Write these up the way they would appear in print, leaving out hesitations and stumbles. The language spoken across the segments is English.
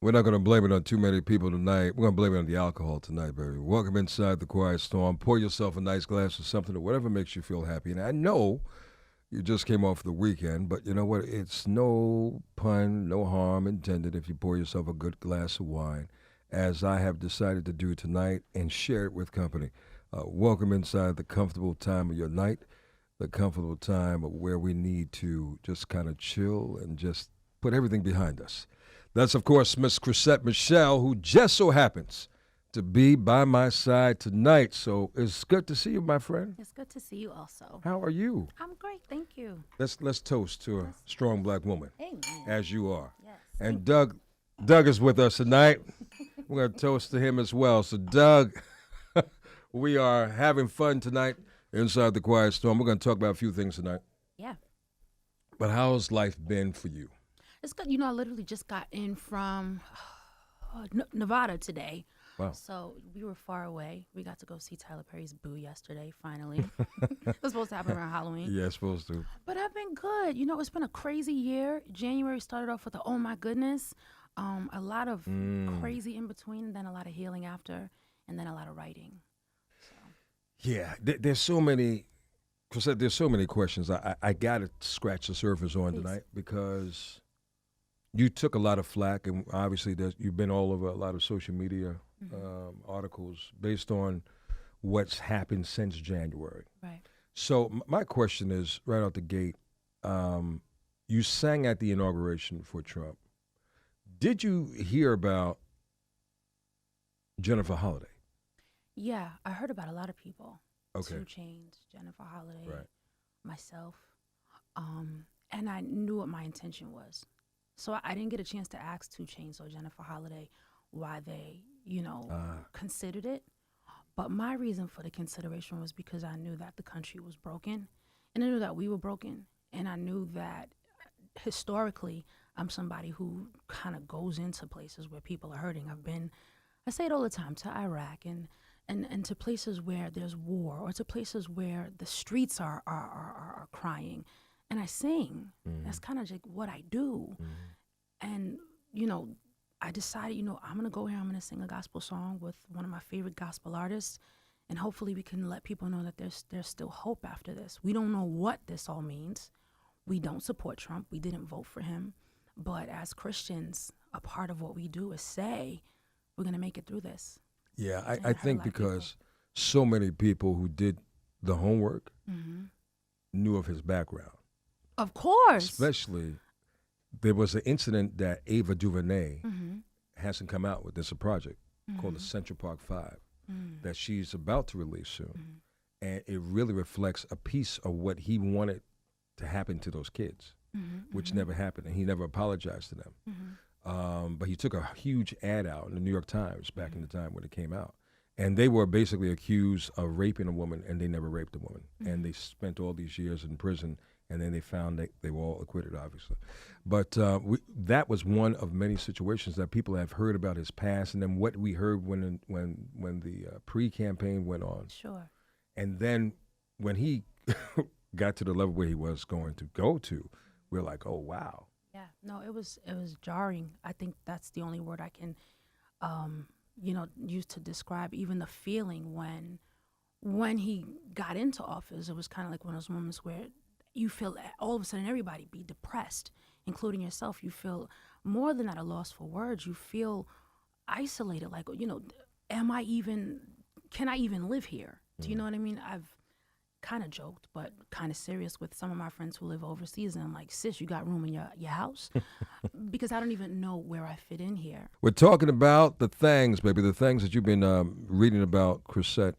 We're not going to blame it on too many people tonight. We're going to blame it on the alcohol tonight, baby. Welcome inside the Quiet Storm. Pour yourself a nice glass of something or whatever makes you feel happy. And I know you just came off the weekend, but you know what? It's no pun, no harm intended if you pour yourself a good glass of wine, as I have decided to do tonight and share it with company. Welcome inside the comfortable time of your night, the comfortable time of where we need to just kind of chill and just put everything behind us. That's, of course, Miss Chrisette Michele, who just so happens to be by my side tonight. So it's good to see you, my friend. It's good to see you also. How are you? I'm great, thank you. Let's toast to a strong black woman, Amen. as you are. Yes. And Doug is with us tonight. We're going to toast to him as well. So, Doug, we are having fun tonight inside the Quiet Storm. We're going to talk about a few things tonight. Yeah. But how's life been for you? It's good. I literally just got in from Nevada today. Wow. So we were far away. We got to go see Tyler Perry's Boo yesterday, finally. It was supposed to happen around Halloween. Yeah, it's supposed to. But I've been good. It's been a crazy year. January started off with a, oh my goodness, a lot of crazy in between, and then a lot of healing after, and then a lot of writing. So. Yeah, there's so many, Chrisette, there's so many questions I got to scratch the surface on Please. tonight because you took a lot of flack, and obviously you've been all over a lot of social media articles based on what's happened since January. Right. So my question is, right out the gate, you sang at the inauguration for Trump. Did you hear about Jennifer Holliday? Yeah, I heard about a lot of people. Okay. 2 Chainz, Jennifer Holliday, Right. myself, and I knew what my intention was. So I didn't get a chance to ask 2 Chainz or Jennifer Holliday why they, considered it. But my reason for the consideration was because I knew that the country was broken, and I knew that we were broken, and I knew that historically I'm somebody who kind of goes into places where people are hurting. I say it all the time, to Iraq and to places where there's war, or to places where the streets are crying, and I sing. That's kind of like what I do. And I decided, I'm gonna go here, I'm gonna sing a gospel song with one of my favorite gospel artists, and hopefully we can let people know that there's still hope after this. We don't know what this all means. We don't support Trump. We didn't vote for him. But as Christians, a part of what we do is say, we're gonna make it through this. Yeah, And I I heard a think lot of because so many people who did the homework knew of his background. Of course. Especially, there was an incident that Ava DuVernay hasn't come out with. There's a project called the Central Park 5 that she's about to release soon. And it really reflects a piece of what he wanted to happen to those kids, which never happened. And he never apologized to them. But he took a huge ad out in the New York Times back in the time when it came out. And they were basically accused of raping a woman, and they never raped a woman. And they spent all these years in prison, and then they found that they were all acquitted, obviously. But that was one of many situations that people have heard about his past, and then what we heard when the pre-campaign went on. Sure. And then when he got to the level where he was going to go to, we're like, oh, wow. Yeah. No, it was jarring. I think that's the only word I can, use to describe even the feeling when he got into office. It was kind of like one of those moments where you feel all of a sudden everybody be depressed, including yourself. You feel more than at a loss for words. You feel isolated. Like, can I even live here? Do you know what I mean? I've kind of joked, but kind of serious with some of my friends who live overseas, and I'm like, sis, you got room in your house? Because I don't even know where I fit in here. We're talking about the things, baby, the things that you've been reading about, Chrisette,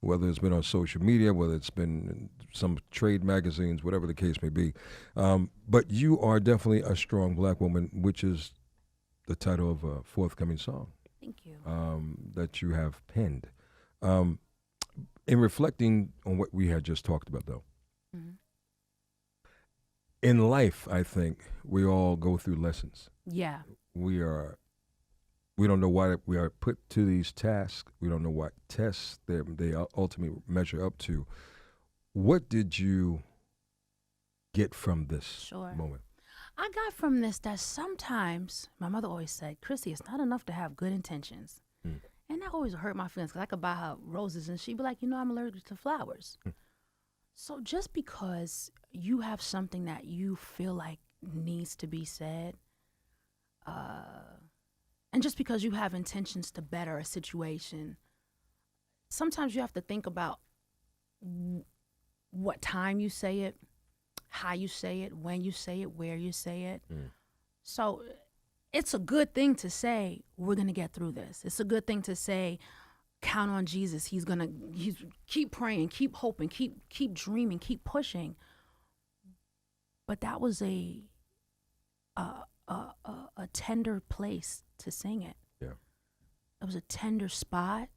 whether it's been on social media, whether it's been in some trade magazines, whatever the case may be. But you are definitely a strong black woman, which is the title of a forthcoming song. Thank you. That you have penned. In reflecting on what we had just talked about, though, in life, I think we all go through lessons. Yeah. We don't know why we are put to these tasks. We don't know what tests they ultimately measure up to. What did you get from this Sure. moment? I got from this that sometimes, my mother always said, Chrissy, it's not enough to have good intentions. And that always hurt my feelings because I could buy her roses and she'd be like, I'm allergic to flowers. So just because you have something that you feel like needs to be said, and just because you have intentions to better a situation, sometimes you have to think about what time you say it, how you say it, when you say it, where you say it. So it's a good thing to say, we're going to get through this. It's a good thing to say, count on Jesus. He's keep praying, keep hoping, keep dreaming, keep pushing. But that was a tender place to sing it. Yeah. It was a tender spot.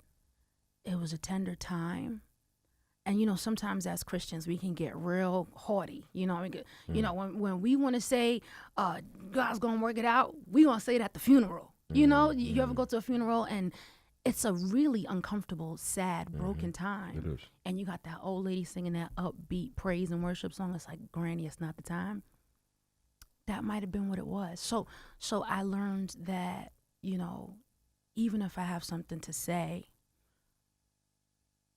It was a tender time. And sometimes as Christians we can get real haughty. When we want to say God's gonna work it out, we gonna say it at the funeral. You ever go to a funeral and it's a really uncomfortable, sad, broken time. It is. And you got that old lady singing that upbeat praise and worship song. It's like, Granny, it's not the time. That might have been what it was. So I learned that, even if I have something to say,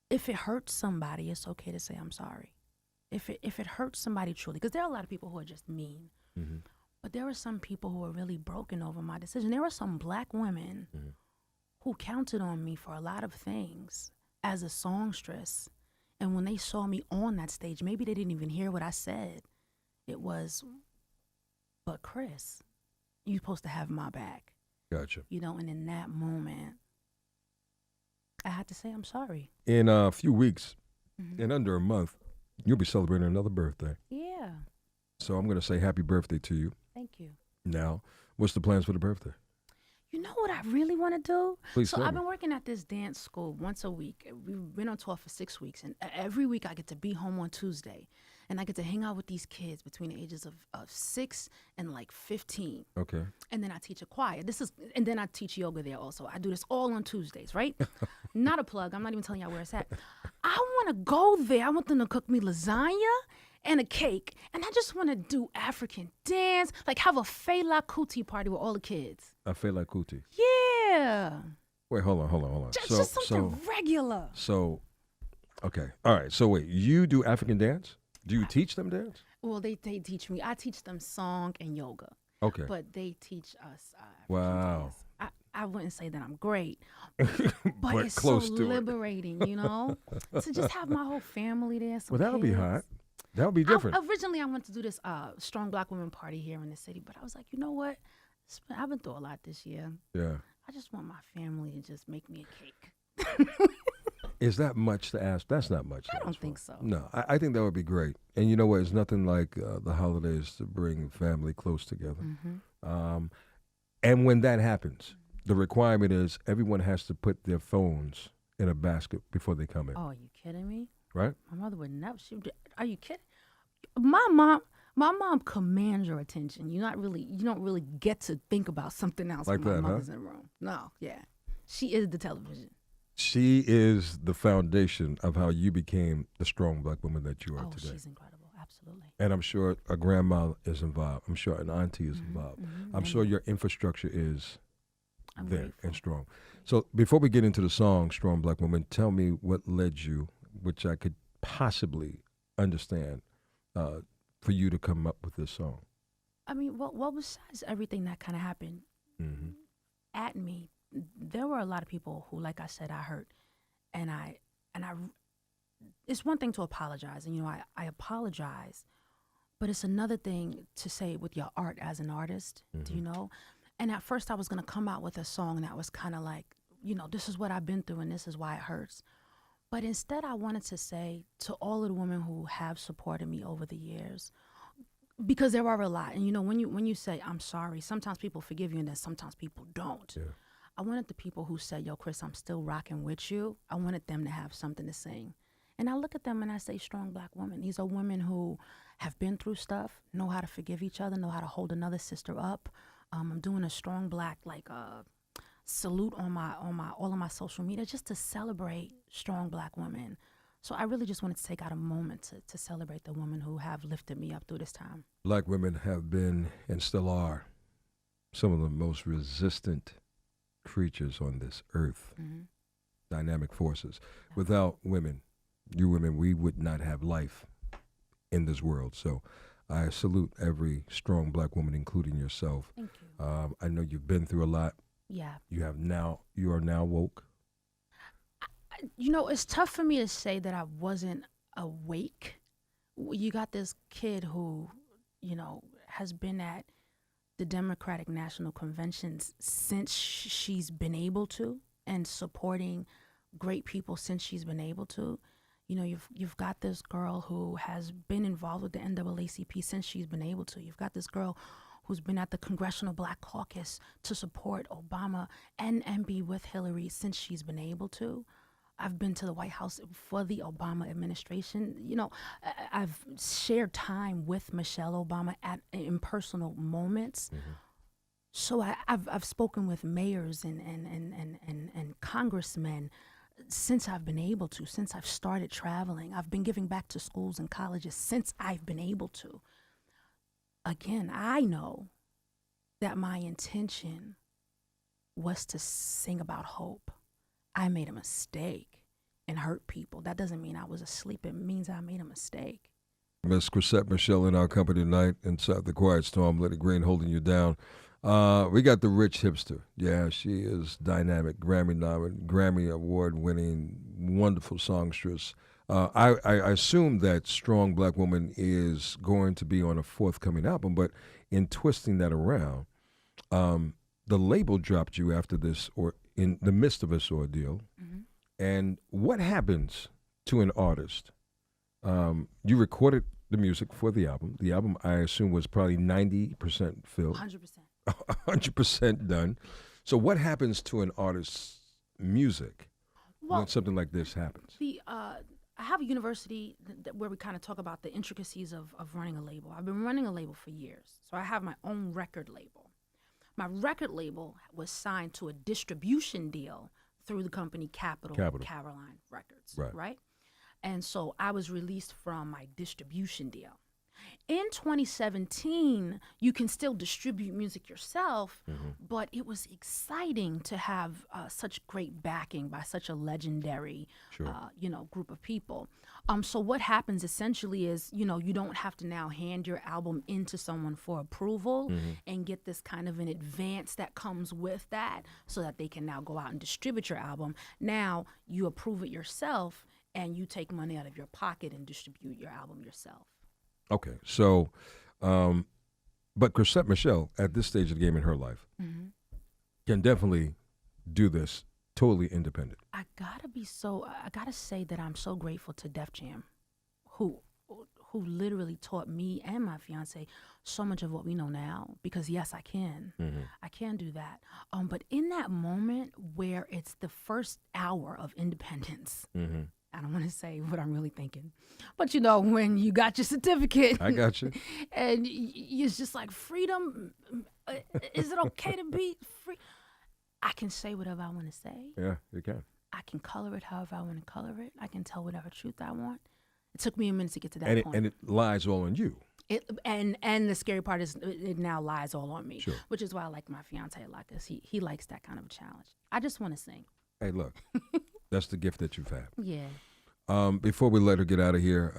if it hurts somebody, it's okay to say I'm sorry. If it hurts somebody truly, because there are a lot of people who are just mean, but there are some people who are really broken over my decision. There are some black women who counted on me for a lot of things as a songstress, and when they saw me on that stage, maybe they didn't even hear what I said. It was, but Chris, you're supposed to have my back. Gotcha. And in that moment, I had to say I'm sorry. In a few weeks, in under a month, you'll be celebrating another birthday. Yeah. So I'm going to say happy birthday to you. Thank you. Now, what's the plans for the birthday? You know what I really want to do? Please So tell I've me. been working at this dance school once a week. We've been on tour for 6 weeks. And every week I get to be home on Tuesday. And I get to hang out with these kids between the ages of 6 and like 15. Okay. And then I teach a choir. And then I teach yoga there also. I do this all on Tuesdays, right? Not a plug. I'm not even telling y'all where it's at. I want to go there. I want them to cook me lasagna and a cake. And I just want to do African dance, like have a Fela Kuti party with all the kids. I feel like Kuti. Yeah. Wait, hold on. Just something regular. So, okay. All right. So wait, you do African dance? Do you teach them dance? Well, they teach me. I teach them song and yoga. Okay. But they teach us African Wow. dance. I wouldn't say that I'm great, but it's close so to it. liberating, to just have my whole family there. Well, that'll be hot. That'll be different. Originally, I wanted to do this strong black women party here in the city, but I was like, you know what? I've been through a lot this year. Yeah. I just want my family to just make me a cake. Is that much to ask? That's not much to ask. I don't for. think so. No, I think that would be great. And you know what? It's nothing like the holidays to bring family close together. And when that happens, the requirement is everyone has to put their phones in a basket before they come in. Oh, are you kidding me? Right? My mother would never. Are you kidding? My mom commands your attention. You don't really get to think about something else Like when my that, mother's in the room. No, yeah, she is the television. She is the foundation of how you became the strong black woman that you are Oh, today. she's incredible. Absolutely. And I'm sure a grandma is involved. I'm sure an auntie is involved. I'm sure your infrastructure is I'm there grateful. and strong. So before we get into the song, Strong Black Woman, tell me what led you, which I could possibly understand, for you to come up with this song. I mean, well, besides everything that kind of happened at me, there were a lot of people who, like I said, I hurt, and I. It's one thing to apologize, and I apologize, but it's another thing to say it with your art as an artist. Do you know? And at first, I was gonna come out with a song that was kind of like, this is what I've been through, and this is why it hurts. But instead, I wanted to say to all of the women who have supported me over the years, because there are a lot, and when you say I'm sorry, sometimes people forgive you, and then sometimes people don't. Yeah. I wanted the people who said, yo, Chris, I'm still rocking with you. I wanted them to have something to sing. And I look at them and I say, strong black women. These are women who have been through stuff, know how to forgive each other, know how to hold another sister up. I'm doing a strong black salute on all of my social media just to celebrate strong black women. So I really just wanted to take out a moment to celebrate the women who have lifted me up through this time. Black women have been and still are some of the most resistant creatures on this earth, dynamic forces. Without women, you women, we would not have life in this world. So I salute every strong black woman, including yourself. Thank you. I know you've been through a lot. Yeah. You are now woke. You know, it's tough for me to say that I wasn't awake. You got this kid who, you know, has been at the Democratic National Conventions since she's been able to, and supporting great people since she's been able to. You know, you've got this girl who has been involved with the NAACP since she's been able to. You've got this girl who's been at the Congressional Black Caucus to support Obama and be with Hillary since she's been able to. I've been to the White House for the Obama administration. You know, I've shared time with Michelle Obama in personal moments. So I've spoken with mayors and congressmen since I've been able to, since I've started traveling. I've been giving back to schools and colleges since I've been able to. Again, I know that my intention was to sing about hope. I made a mistake and hurt people. That doesn't mean I was asleep. It means I made a mistake. Miss Chrisette Michele in our company tonight inside the Quiet Storm. Liddy Green holding you down. We got the rich hipster. Yeah, she is dynamic, Grammy award-winning, wonderful songstress. I assume that Strong Black Woman is going to be on a forthcoming album, but in twisting that around, the label dropped you after this, or in the midst of this ordeal. And what happens to an artist? You recorded the music for the album. The album, I assume, was probably 90% filled. 100%. 100% done. So what happens to an artist's music when something like this happens? I have a university where we kind of talk about the intricacies of running a label. I've been running a label for years. So I have my own record label. My record label was signed to a distribution deal through the company Capital. Caroline Records, right? And so I was released from my distribution deal. In 2017, you can still distribute music yourself, but it was exciting to have such great backing by such a legendary, group of people. So what happens essentially is, you don't have to now hand your album into someone for approval and get this kind of an advance that comes with that so that they can now go out and distribute your album. Now you approve it yourself and you take money out of your pocket and distribute your album yourself. Okay, so, but Chrisette Michele, at this stage of the game in her life, can definitely do this totally independent. I gotta say that I'm so grateful to Def Jam, who literally taught me and my fiance so much of what we know now, because yes, I can. I can do that. But in that moment where it's the first hour of independence, I don't want to say what I'm really thinking, but when you got your certificate, I got you, and it's just like freedom. Is it okay to be free? I can say whatever I want to say. Yeah, you can. I can color it however I want to color it. I can tell whatever truth I want. It took me a minute to get to that point. And it lies all on you. And the scary part is it now lies all on me, sure. Which is why I like my fiance a lot, because he likes that kind of a challenge. I just want to sing. Hey, look, that's the gift that you've had. Yeah. Before we let her get out of here,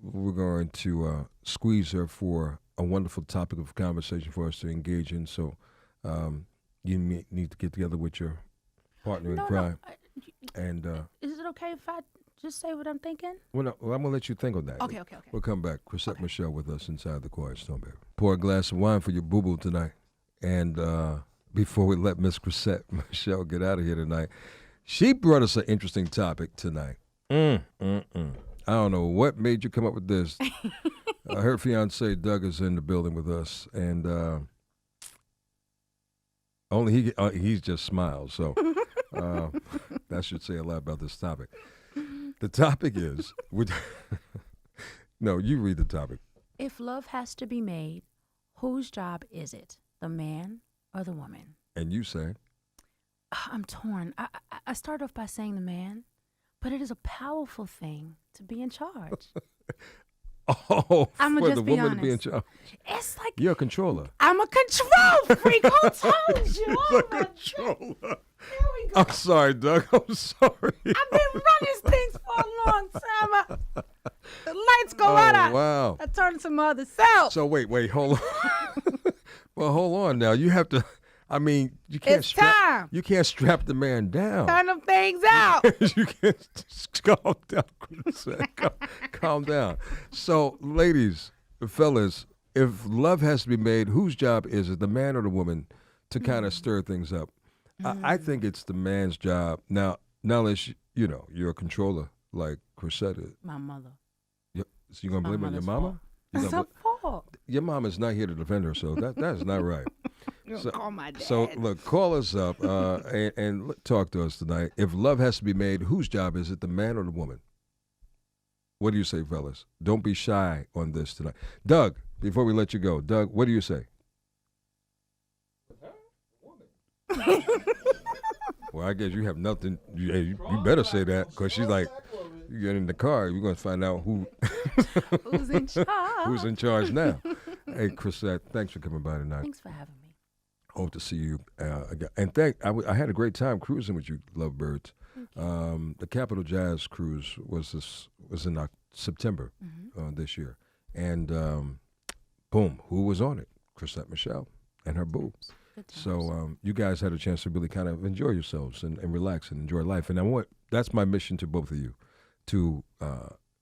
we're going to squeeze her for a wonderful topic of conversation for us to engage in. So you need to get together with your partner in crime. And is it okay if I just say what I'm thinking? Well, no, I'm going to let you think on that. Okay. We'll come back. Chrisette Michele with us inside the Quiet Storm, baby. Pour a glass of wine for your boo-boo tonight. And before we let Miss Chrisette Michele get out of here tonight, she brought us an interesting topic tonight. I don't know what made you come up with this. Her fiance Doug is in the building with us, and only he just smiles. So that should say a lot about this topic. The topic is, no, you read the topic. If love has to be made, whose job is it, the man or the woman? And you say? I'm torn. I start off by saying the man, But it is a powerful thing to be in charge. Oh, I'ma for just the be woman to be in honest. charge. It's like You're a controller. I'm a control freak. Who told you? Oh my God. Controller. Here we go. I'm sorry, Doug. I'm sorry. I've been running things for a long time. The lights go out. Wow. I turn to my other self. So wait, hold on. Well, hold on now. You have to. I mean, you can't It's time. You can't strap the man down. Turn them things out. You can't just calm down, Chrisette. Calm down. So, ladies, fellas, if love has to be made, whose job is it, the man or the woman, to kind of stir things up? I think it's the man's job. Now unless you're a controller like Chrisette is. My mother. So you gonna blame it on your mama? It's her fault. Your mama's not here to defend her, so that's not right. Call my dad. So look, call us up and talk to us tonight. If love has to be made, whose job is it, the man or the woman? What do you say, fellas? Don't be shy on this tonight. Doug, before we let you go, Doug, what do you say? Well, I guess you have nothing. You better say that, because she's like, you get in the car, you're going to find out Who's in charge? who's in charge now. Hey, Chrisette, thanks for coming by tonight. Thanks for having me. Hope to see you again. And I had a great time cruising with you, Lovebirds. The Capitol Jazz cruise was in September this year, and boom, who was on it? Chrisette Michele and her boo. So you guys had a chance to really kind of enjoy yourselves and relax and enjoy life. And that's my mission to both of you, to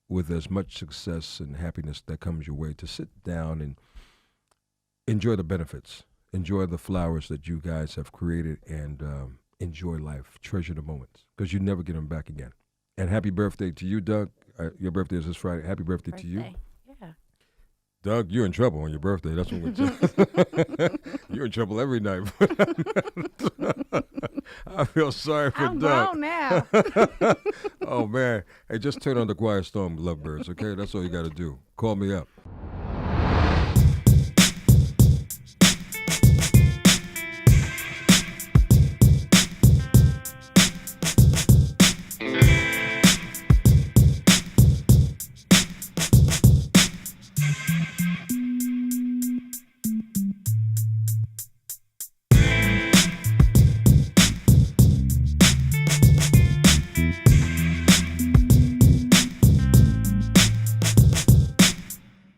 with as much success and happiness that comes your way, to sit down and enjoy the benefits, enjoy the flowers that you guys have created, and enjoy life, treasure the moments, because you never get them back again. And happy birthday to you, Doug. Your birthday is this Friday. Happy birthday to you. Yeah. Doug, you're in trouble on your birthday. That's what we're saying. You're in trouble every night. I feel sorry for I'm Doug. grown now. Oh, man. Hey, just turn on the Quiet Storm, Lovebirds, okay? That's all you got to do. Call me up.